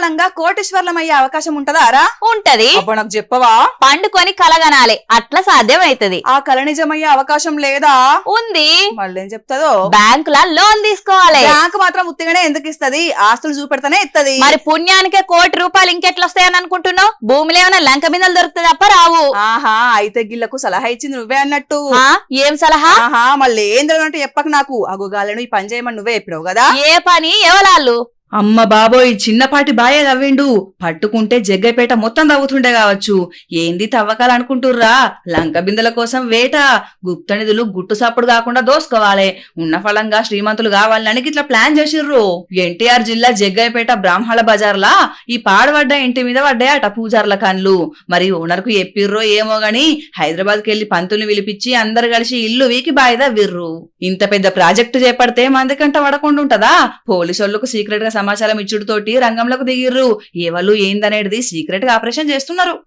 ఫలంగా కోటీశ్వర్లమయ్యే అవకాశం ఉంటదారా? ఉంటది. అబ్బా నాకు చెప్పవా? పండుకొని కలగనాలి, అట్లా సాధ్యమైతది. ఆ కల నిజమయ్యే అవకాశం లేదా? ఉంది. మళ్ళేం చెప్తాదో? బ్యాంకుల లోన్ తీసుకోవాలి. బ్యాంకు మాత్రం ఉత్తిగానే ఎందుకు ఇస్తది? ఆస్తులు చూపెడతానే ఇస్తది. మరి పుణ్యానికే ₹1,00,00,000 ఇంకెట్లా వస్తాయని అనుకుంటున్నావు? భూమిలో ఏమైనా లంక బిందెలు దొరుకుతుంది తప్ప రావు. ఆహా, అయితే గిల్లకు సలహా ఇచ్చింది నువ్వే అన్నట్టు. ఏం సలహా? ఆహా, మళ్ళీ ఏం తెలియనంటే చెప్పక నాకు. అగుగాలను ఈ పని చేయమని నువ్వే చెప్పావు కదా. ఏ పని ఎవలాళ్ళు? అమ్మ బాబోయ్, చిన్నపాటి బాయే తవ్విండు. పట్టుకుంటే జగ్గైపేట మొత్తం తవ్వుతుండే కావచ్చు. ఏంది తవ్వకాలనుకుంటుర్రా? లంక బిందెల కోసం వేట. గుప్త నిధులు గుట్టు సప్పుడు కాకుండా దోసుకోవాలి. ఉన్న ఫలంగా శ్రీమంతులు కావాలని ఇట్లా ప్లాన్ చేసిర్రు. ఎన్టీఆర్ జిల్లా జగ్గైపేట బ్రాహ్మణ బజార్లా ఈ పాడుపడ్డ ఇంటి మీద పడ్డాయట పూజార్ల కన్లు. మరి ఓనర్ కు చెప్పిర్రో ఏమో గాని హైదరాబాద్ కెళ్లి పంతుల్ని పిలిపించి అందరు కలిసి ఇల్లు వీకి బాయి తవ్విర్రు. ఇంత పెద్ద ప్రాజెక్టు చేపడితే మందికంట పడకుండా ఉంటదా? పోలీసోళ్లకు సీక్రెట్ గా సమాచారం ఇచ్చుడుతోటి రంగంలోకి దిగిర్రు. ఎవరు ఏందనేది సీక్రెట్ గా ఆపరేషన్ చేస్తున్నారు.